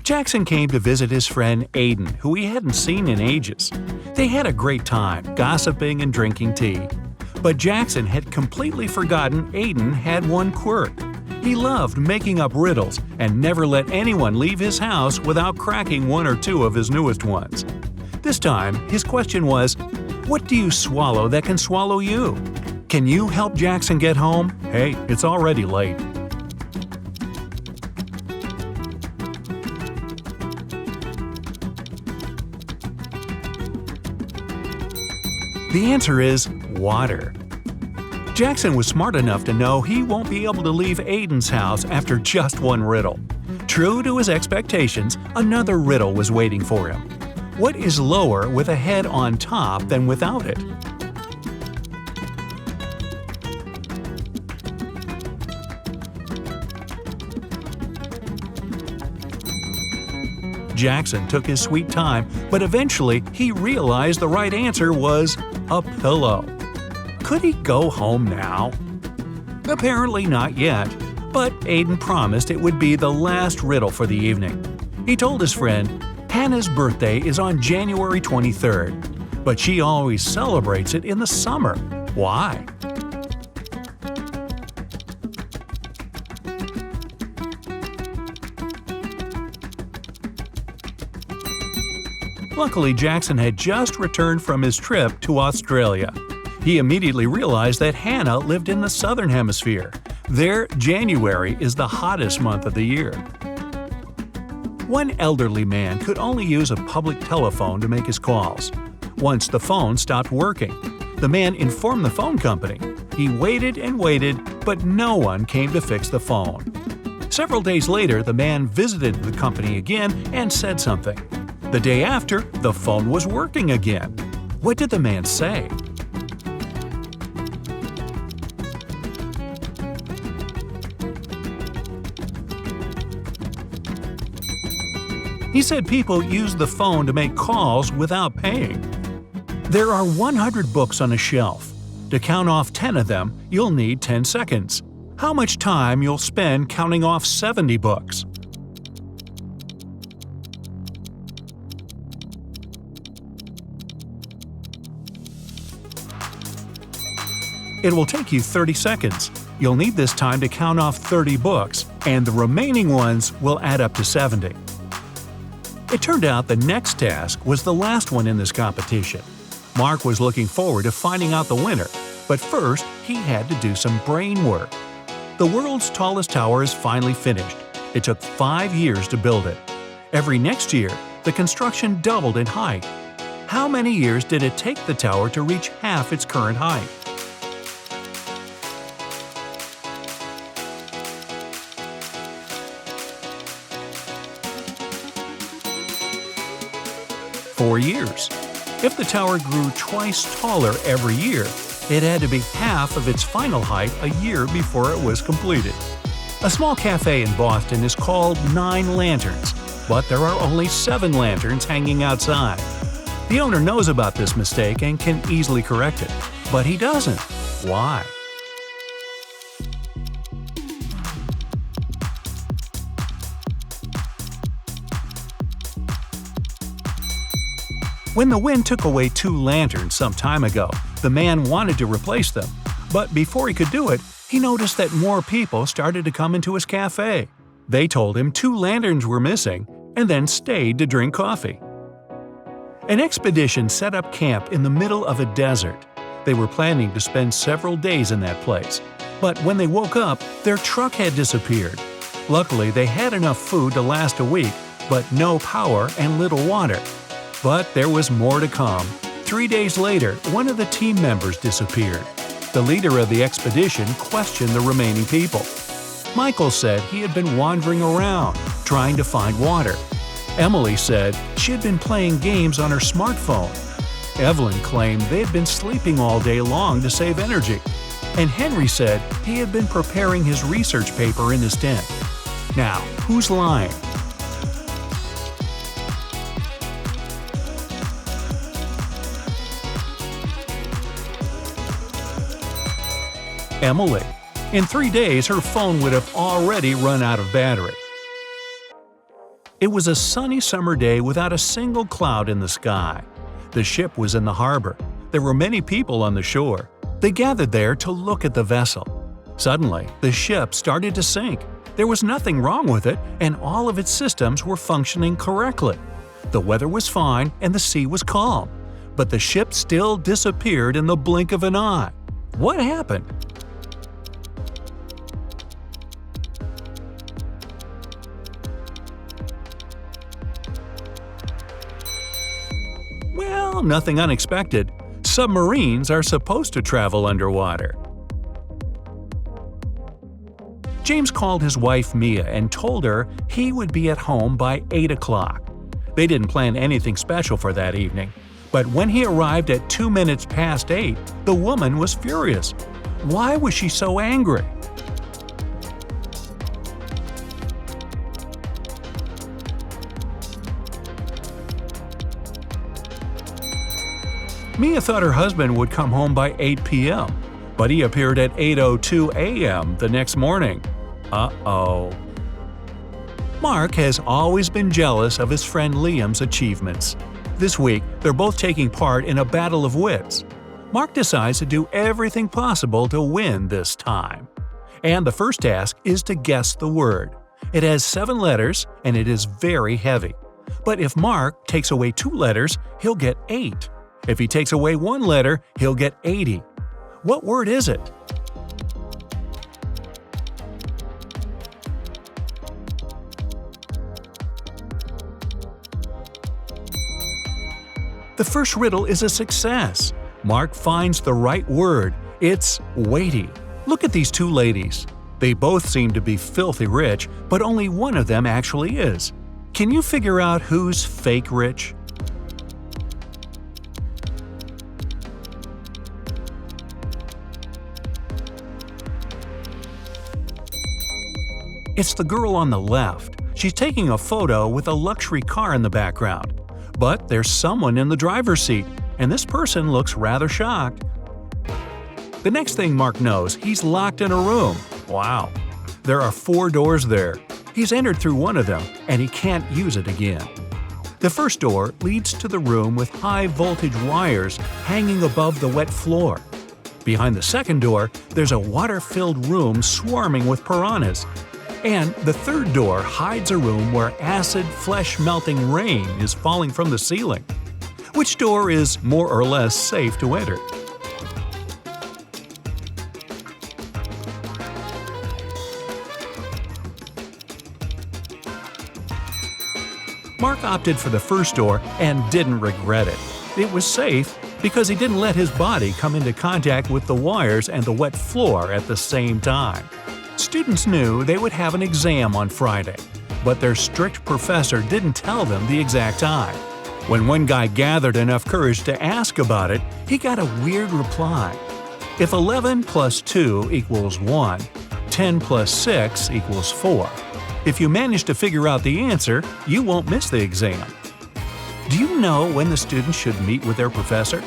Jackson came to visit his friend Aiden, who he hadn't seen in ages. They had a great time, gossiping and drinking tea. But Jackson had completely forgotten Aiden had one quirk. He loved making up riddles and never let anyone leave his house without cracking one or two of his newest ones. This time, his question was, "What do you swallow that can swallow you?" Can you help Jackson get home? Hey, it's already late. The answer is water. Jackson was smart enough to know he won't be able to leave Aiden's house after just one riddle. True to his expectations, another riddle was waiting for him. What is lower with a head on top than without it? Jackson took his sweet time, but eventually he realized the right answer was a pillow. Could he go home now? Apparently not yet, but Aiden promised it would be the last riddle for the evening. He told his friend, Hannah's birthday is on January 23rd, but she always celebrates it in the summer. Why? Luckily, Jackson had just returned from his trip to Australia. He immediately realized that Hannah lived in the southern hemisphere. There, January is the hottest month of the year. One elderly man could only use a public telephone to make his calls. Once the phone stopped working, the man informed the phone company. He waited and waited, but no one came to fix the phone. Several days later, the man visited the company again and said something. The day after, the phone was working again. What did the man say? He said people use the phone to make calls without paying. There are 100 books on a shelf. To count off 10 of them, you'll need 10 seconds. How much time you'll spend counting off 70 books? It will take you 30 seconds. You'll need this time to count off 30 books, and the remaining ones will add up to 70. It turned out the next task was the last one in this competition. Mark was looking forward to finding out the winner, but first he had to do some brain work. The world's tallest tower is finally finished. It took 5 years to build it. Every next year, the construction doubled in height. How many years did it take the tower to reach half its current height? Four years. If the tower grew twice taller every year, it had to be half of its final height a year before it was completed. A small cafe in Boston is called 9 Lanterns, but there are only 7 lanterns hanging outside. The owner knows about this mistake and can easily correct it, but he doesn't. Why? When the wind took away 2 lanterns some time ago, the man wanted to replace them. But before he could do it, he noticed that more people started to come into his cafe. They told him 2 lanterns were missing and then stayed to drink coffee. An expedition set up camp in the middle of a desert. They were planning to spend several days in that place. But when they woke up, their truck had disappeared. Luckily, they had enough food to last a week, but no power and little water. But there was more to come. 3 days later, one of the team members disappeared. The leader of the expedition questioned the remaining people. Michael said he had been wandering around, trying to find water. Emily said she had been playing games on her smartphone. Evelyn claimed they had been sleeping all day long to save energy. And Henry said he had been preparing his research paper in his tent. Now, who's lying? Emily. In 3 days, her phone would have already run out of battery. It was a sunny summer day without a single cloud in the sky. The ship was in the harbor. There were many people on the shore. They gathered there to look at the vessel. Suddenly, the ship started to sink. There was nothing wrong with it, and all of its systems were functioning correctly. The weather was fine and the sea was calm. But the ship still disappeared in the blink of an eye. What happened? Well, nothing unexpected. Submarines are supposed to travel underwater. James called his wife Mia and told her he would be at home by 8 o'clock. They didn't plan anything special for that evening. But when he arrived at 2 minutes past 8, the woman was furious. Why was she so angry? Mia thought her husband would come home by 8 p.m., but he appeared at 8:02 a.m. the next morning. Uh-oh. Mark has always been jealous of his friend Liam's achievements. This week, they're both taking part in a battle of wits. Mark decides to do everything possible to win this time. And the first task is to guess the word. It has 7 letters, and it is very heavy. But if Mark takes away 2 letters, he'll get 8. If he takes away 1 letter, he'll get 80. What word is it? The first riddle is a success. Mark finds the right word. It's weighty. Look at these 2 ladies. They both seem to be filthy rich, but only one of them actually is. Can you figure out who's fake rich? It's the girl on the left. She's taking a photo with a luxury car in the background. But there's someone in the driver's seat, and this person looks rather shocked. The next thing Mark knows, he's locked in a room. Wow. There are 4 doors there. He's entered through one of them, and he can't use it again. The first door leads to the room with high-voltage wires hanging above the wet floor. Behind the second door, there's a water-filled room swarming with piranhas. And the third door hides a room where acid, flesh-melting rain is falling from the ceiling. Which door is more or less safe to enter? Mark opted for the first door and didn't regret it. It was safe because he didn't let his body come into contact with the wires and the wet floor at the same time. Students knew they would have an exam on Friday, but their strict professor didn't tell them the exact time. When one guy gathered enough courage to ask about it, he got a weird reply. If 11 plus 2 equals 1, 10 plus 6 equals 4. If you manage to figure out the answer, you won't miss the exam. Do you know when the students should meet with their professor?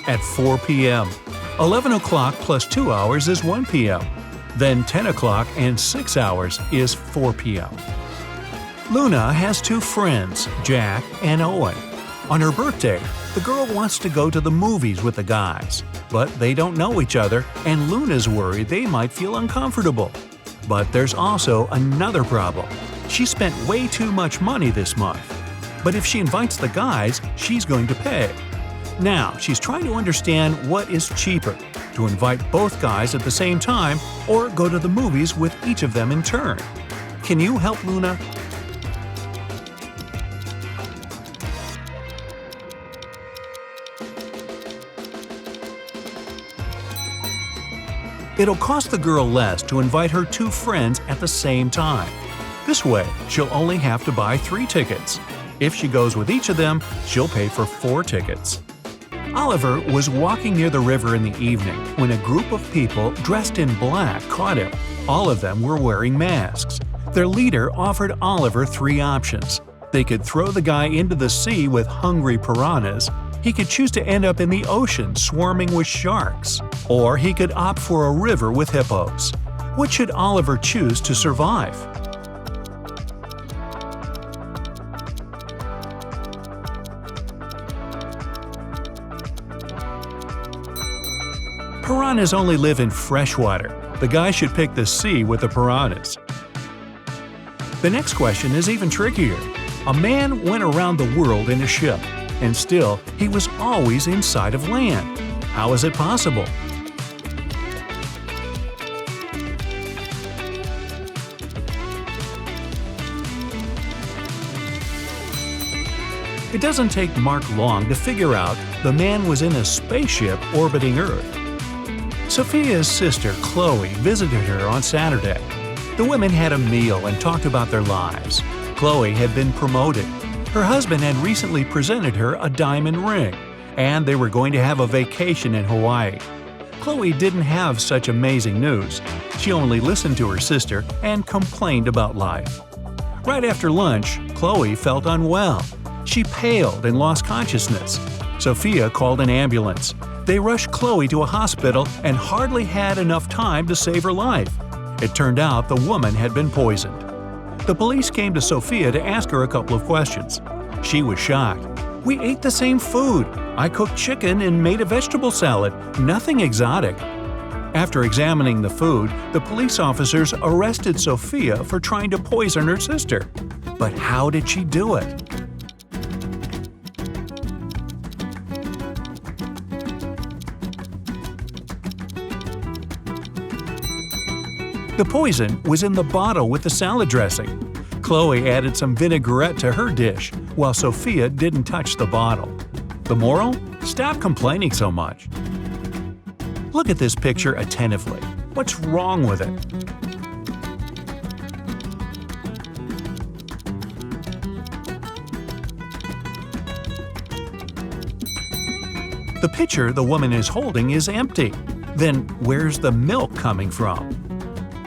At 4 p.m. 11 o'clock plus 2 hours is 1 p.m. Then 10 o'clock and 6 hours is 4 p.m. Luna has 2 friends, Jack and Owen. On her birthday, the girl wants to go to the movies with the guys, but they don't know each other and Luna's worried they might feel uncomfortable. But there's also another problem. She spent way too much money this month. But if she invites the guys, she's going to pay. Now, she's trying to understand what is cheaper, to invite both guys at the same time or go to the movies with each of them in turn. Can you help Luna? It'll cost the girl less to invite her 2 friends at the same time. This way, she'll only have to buy 3 tickets. If she goes with each of them, she'll pay for 4 tickets. Oliver was walking near the river in the evening when a group of people dressed in black caught him. All of them were wearing masks. Their leader offered Oliver 3 options. They could throw the guy into the sea with hungry piranhas, He could choose to end up in the ocean swarming with sharks, or he could opt for a river with hippos. What should Oliver choose to survive? Piranhas only live in fresh water. The guy should pick the sea with the piranhas. The next question is even trickier. A man went around the world in a ship, and still he was always inside of land. How is it possible? It doesn't take Mark long to figure out the man was in a spaceship orbiting Earth. Sophia's sister Chloe visited her on Saturday. The women had a meal and talked about their lives. Chloe had been promoted. Her husband had recently presented her a diamond ring, and they were going to have a vacation in Hawaii. Chloe didn't have such amazing news. She only listened to her sister and complained about life. Right after lunch, Chloe felt unwell. She paled and lost consciousness. Sophia called an ambulance. They rushed Chloe to a hospital and hardly had enough time to save her life. It turned out the woman had been poisoned. The police came to Sophia to ask her a couple of questions. She was shocked. "We ate the same food. I cooked chicken and made a vegetable salad. Nothing exotic." After examining the food, the police officers arrested Sophia for trying to poison her sister. But how did she do it? The poison was in the bottle with the salad dressing. Chloe added some vinaigrette to her dish, while Sophia didn't touch the bottle. The moral? Stop complaining so much. Look at this picture attentively. What's wrong with it? The pitcher the woman is holding is empty. Then where's the milk coming from?